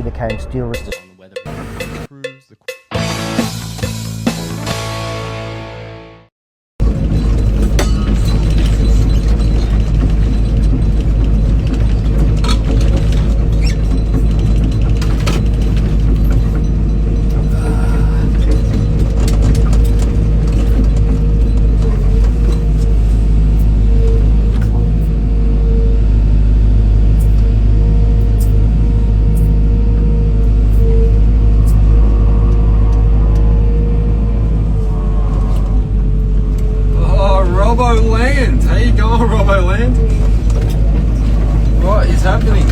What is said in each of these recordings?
became steel resistant. What is happening?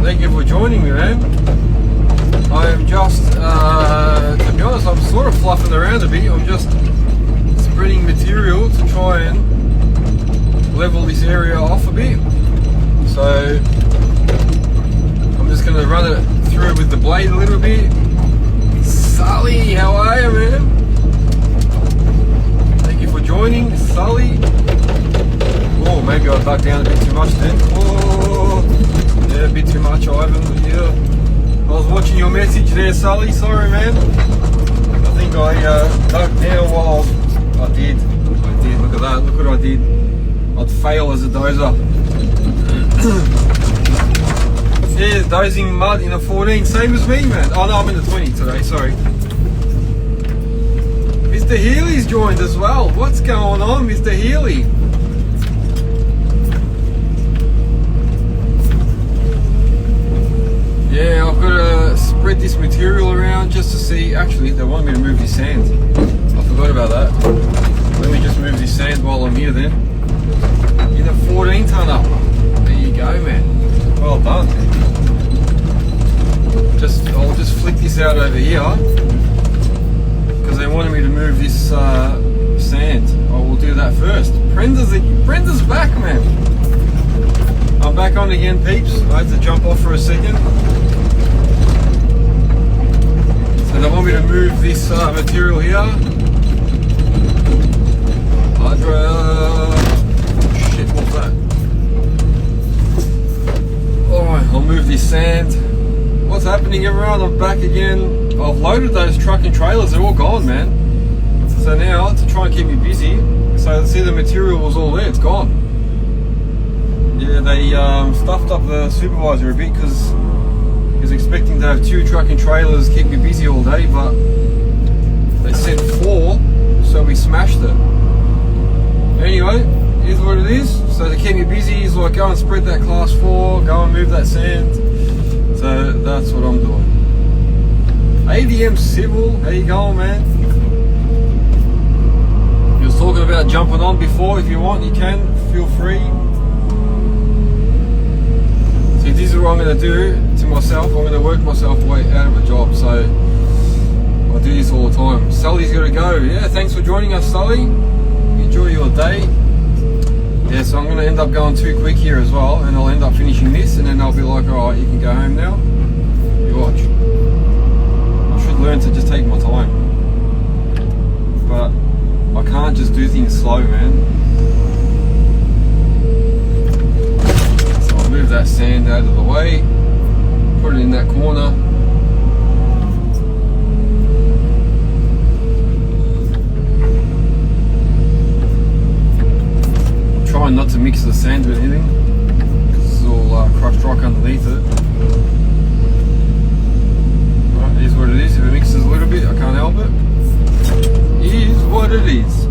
Thank you for joining me, man. I am just, to be honest, I'm sort of fluffing around a bit. I'm just spreading material to try and level this area off a bit. So I'm just going to run it through with the blade a little bit. Sully, how are you, man? Thank you for joining, Sully. Oh, maybe I dug down a bit too much then. Oh, yeah, a bit too much, Ivan. Yeah, I was watching your message there, Sully. Sorry, man. I think I dug down while I did. Look at that. Look what I did. I'd fail as a dozer. Yeah, dozing mud in a 14. Same as me, man. Oh no, I'm in the 20 today. Sorry. Mr. Healy's joined as well. What's going on, Mr. Healy? Yeah, I've got to spread this material around just to see. Actually, they want me to move this sand. I forgot about that. Let me just move this sand while I'm here then. In a 14 tonner. There you go, man. Well done. I'll just flick this out over here because they wanted me to move this sand. I will do that first. Brenda's back, man. I'm back on again, peeps. I had to jump off for a second. So they want me to move this material here. Shit, what's that? Alright, I'll move this sand. What's happening, everyone? I'm back again. I've loaded those truck and trailers. They're all gone, man. So now, to try and keep me busy, so see the material was all there. It's gone. Yeah, they stuffed up the supervisor a bit because he was expecting to have 2 truck and trailers keep me busy all day, but they said 4, so we smashed it. Anyway, here's what it is. So to keep me busy, he's like, go and spread that class 4, go and move that sand. So that's what I'm doing. ADM Civil, how you going, man? You was talking about jumping on before. If you want, you can. Feel free. See, this is what I'm going to do to myself. I'm going to work myself way out of a job. So I do this all the time. Sully's got to go. Yeah, thanks for joining us, Sully. Enjoy your day. Yeah, so I'm going to end up going too quick here as well, and I'll end up finishing this, and then I'll be like, alright, you can go home now. You watch. I should learn to just take my time. But I can't just do things slow, man. So I'll move that sand out of the way, put it in that corner. Trying not to mix the sand with anything because it's all crushed rock underneath it. Right, it is what it is. If it mixes a little bit, I can't help it. It is what it is.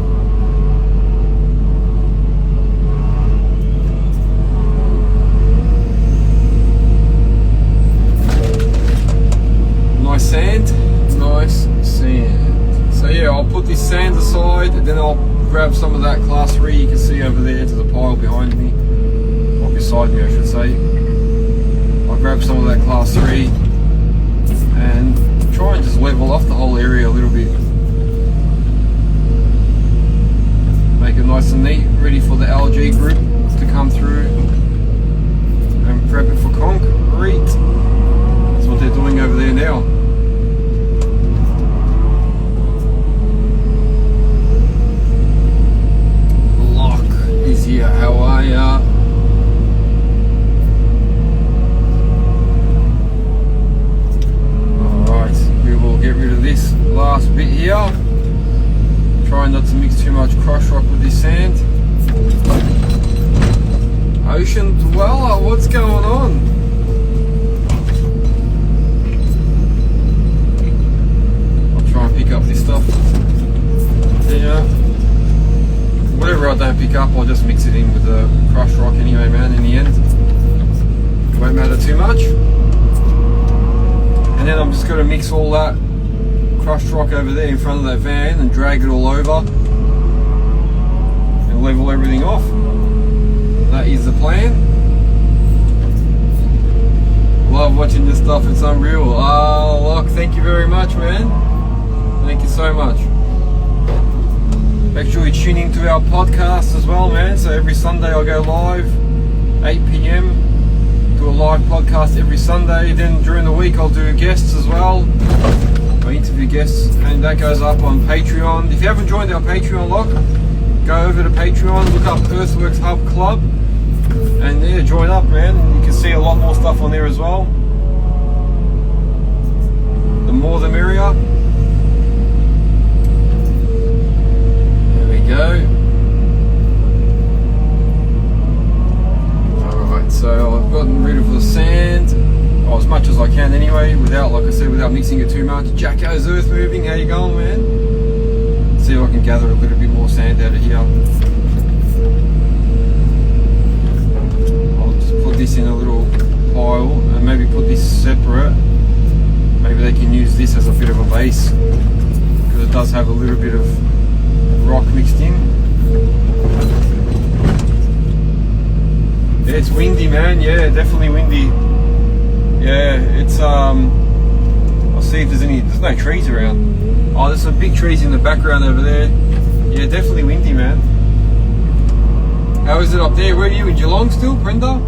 Nice sand, nice sand. So yeah, I'll put this sand aside and then I'll grab some of that class 3 you can see over there to the pile behind me, or beside me I should say. I'll grab some of that class 3 and try and just level off the whole area a little bit. Make it nice and neat, ready for the LG group to come through and prep it for concrete. That's what they're doing over there now. Here, how are ya? crushed rock anyway, man, in the end. It won't matter too much. And then I'm just going to mix all that crushed rock over there in front of that van and drag it all over and level everything off. That is the plan. Love watching this stuff, it's unreal. Locke, thank you very much, man. Thank you so much. Make sure you tune into our podcast as well, man. So every Sunday I'll go live, 8 PM. Do a live podcast every Sunday. Then during the week I'll do guests as well. I interview guests, and that goes up on Patreon. If you haven't joined our Patreon, Locke, go over to Patreon, look up Earthworks Hub Club, and yeah, join up, man. You can see a lot more stuff on there as well. The more the merrier. Go. Alright, so I've gotten rid of the sand, as much as I can anyway, without, like I said, without mixing it too much. Jacko's Earth Moving, how you going, man? Let's see if I can gather a little bit more sand out of here. I'll just put this in a little pile and maybe put this separate. Maybe they can use this as a bit of a base, because it does have a little bit of rock mixed in. Yeah, it's windy, man. Yeah, definitely windy. Yeah, it's I'll see if there's no trees around. Oh, there's some big trees in the background over there. Yeah, definitely windy, man. How is it up there? Where are you, in Geelong still, Brenda?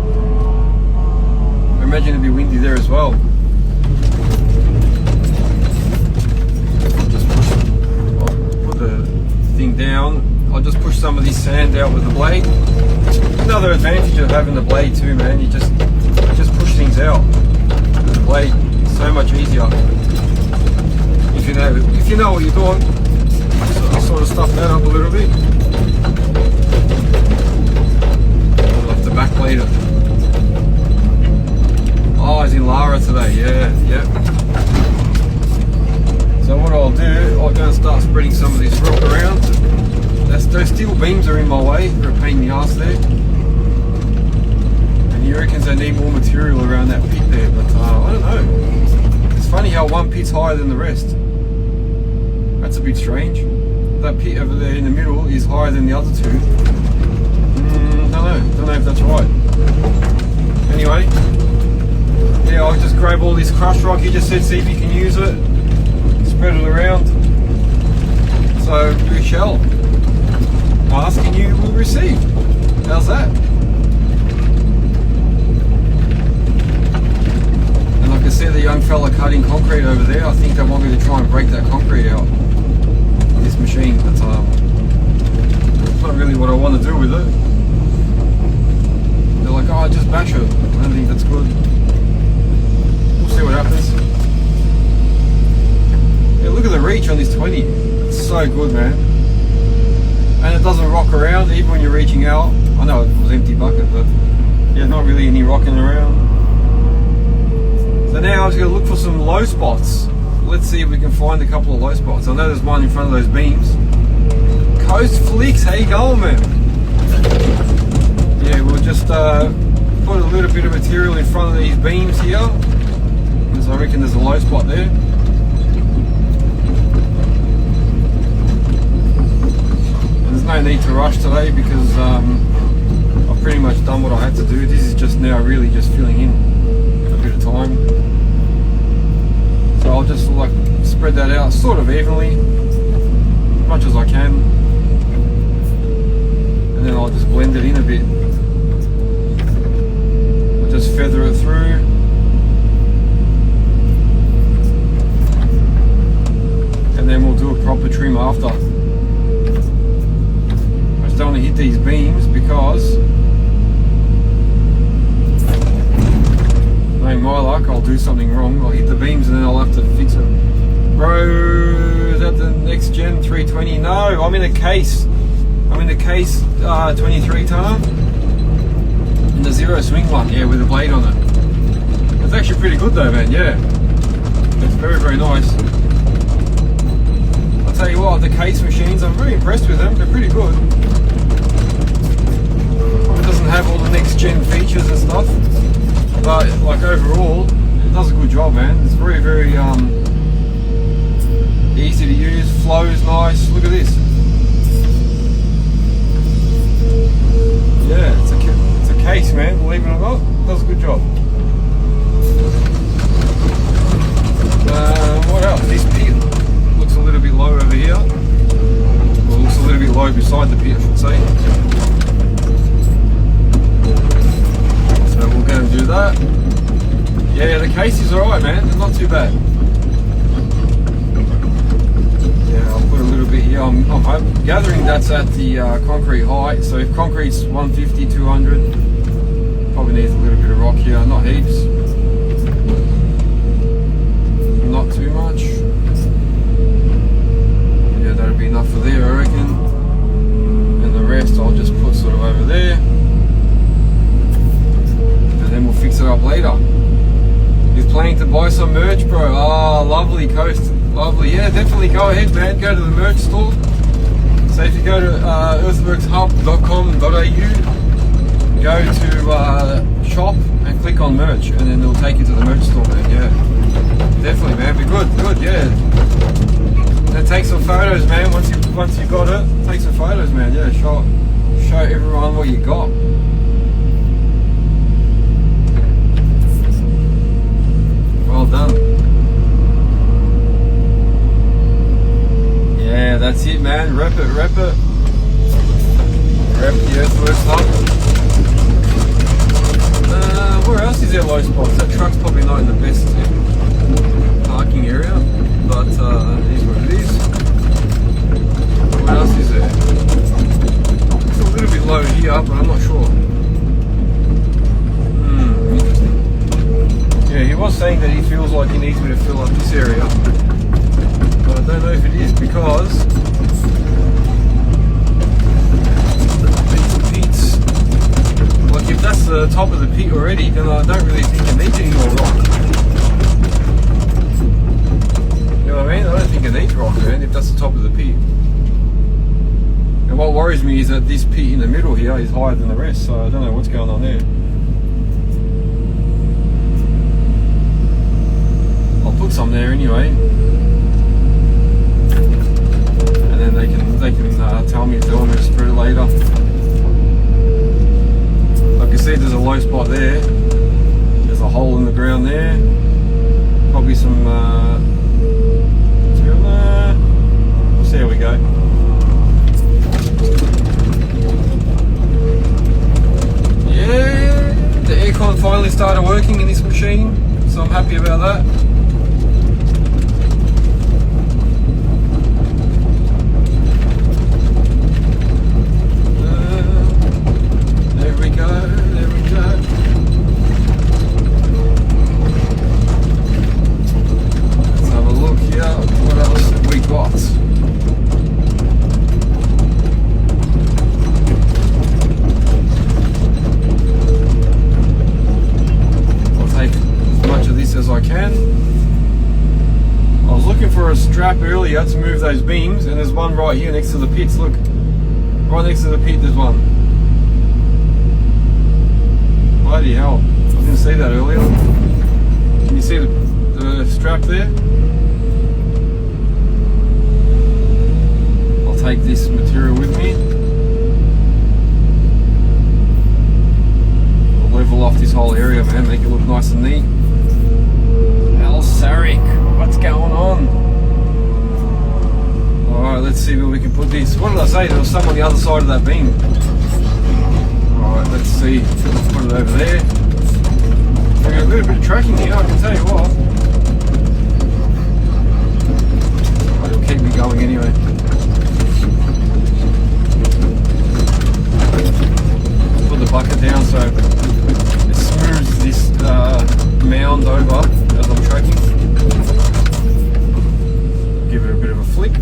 I imagine it'd be windy there as well. Down. I'll just push some of this sand out with the blade. Another advantage of having the blade too, man. You just push things out with the blade. It's so much easier if you know what you're doing. So I'll sort of stuff that up a little bit. I'll have to back blade it. Oh, I was in Lara today. Yeah. So what I'll do, I'll go and start spreading some of this rock around. Those steel beams are in my way, they're a pain in the arse there. And he reckons they need more material around that pit there, but I don't know. It's funny how one pit's higher than the rest. That's a bit strange. That pit over there in the middle is higher than the other two. Don't know if that's right. Anyway, yeah, I'll just grab all this crushed rock he just said, see if you can use it. Spread it around. So we shall. Ask and you will receive. How's that? And like I said, the young fella cutting concrete over there, I think they want me to try and break that concrete out. This machine, but it's not really what I want to do with it. They're like, oh, just bash it. I don't think that's good. We'll see what happens. Yeah, look at the reach on this 20. It's so good, man. And it doesn't rock around even when you're reaching out. I know it was an empty bucket, but yeah, not really any rocking around. So now I'm just going to look for some low spots. Let's see if we can find a couple of low spots. I know there's one in front of those beams. Coast Flicks, how you going, man? Yeah, we'll just put a little bit of material in front of these beams here, because I reckon there's a low spot there. There's no need to rush today because I've pretty much done what I had to do. This is just now really just filling in a bit of time. So I'll just like spread that out sort of evenly, as much as I can. And then I'll just blend it in a bit. I'll just feather it through. And then we'll do a proper trim after. Don't want to hit these beams because no, my luck, I'll do something wrong. I'll hit the beams and then I'll have to fix them. Bro, is that the next gen 320? No, I'm in a Case. I'm in the Case 23 tonner in the zero swing one, yeah, with a blade on it. It's actually pretty good though, man. Yeah, it's very, very nice. I'll tell you what, the Case machines, I'm very impressed with them. They're pretty good. It doesn't have all the next gen features and stuff, but like overall, it does a good job, man. It's very, very easy to use, flows nice. Look at this. Yeah, it's a case, man. Believe it or not, it does a good job. What else? This pit looks a little bit low over here. Well, looks a little bit low beside the pit, I should say. So we'll go and do that. Yeah, the case is alright, man. It's not too bad. Yeah, I'll put a little bit here. I'm gathering that's at the concrete height. So if concrete's 150, 200, probably needs a little bit of rock here. Not heaps. Not too much. Yeah, that'll be enough for there, I reckon. And the rest I'll just put sort of over there. And then we'll fix it up later. He's planning to buy some merch, bro. Oh, lovely coast. Lovely. Yeah, definitely go ahead, man. Go to the merch store. So if you go to earthworkshub.com.au, go to shop and click on merch, and then it'll take you to the merch store, man. Yeah. Definitely, man. Be good, yeah. And take some photos, man. Once you got it, take some photos, man. Yeah, show everyone what you got. Well done. Yeah, that's it, man. Rep it. Rep the Earthworks hub. Where else is there low spots? That truck's probably not in the best parking area, but it is what it is. What else is there? It's a little bit low here, but I'm not sure. Interesting. Yeah, he was saying that he feels like he needs me to fill up this area, but I don't know if it is because these pits, like if that's the top of the pit already, then I don't really think it needs any more rock. You know what I mean? I don't think it needs rock, man, if that's the top of the pit. And what worries me is that this pit in the middle here is higher than the rest, so I don't know what's going on there. I'll put some there anyway, and then they can tell me if they want me to spread it later. Like I said, there's a low spot there. There's a hole in the ground there. Probably some. We'll see how we go. Yeah, the aircon finally started working in this machine, so I'm happy about that. There we go. Let's have a look here. What else have we got? As I can. I was looking for a strap earlier to move those beams, and there's one right here next to the pits. Look, right next to the pit there's one. Bloody hell, I didn't see that earlier. Can you see the strap there? I'll take this material with me. I'll level off this whole area, man, make it look nice and neat. Sarek, what's going on? Alright, let's see where we can put this. What did I say? There was some on the other side of that beam. Alright, let's see. Let's put it over there. We got a little bit of tracking here, I can tell you what. It'll keep me going anyway. Let's put the bucket down so it smooths this mound over as I'm tracking. Give it a bit of a flick.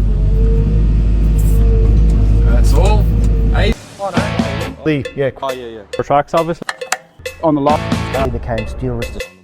That's all. Hey. Yeah. Oh, yeah. For tracks, obviously. On the lot. Became steel resistant.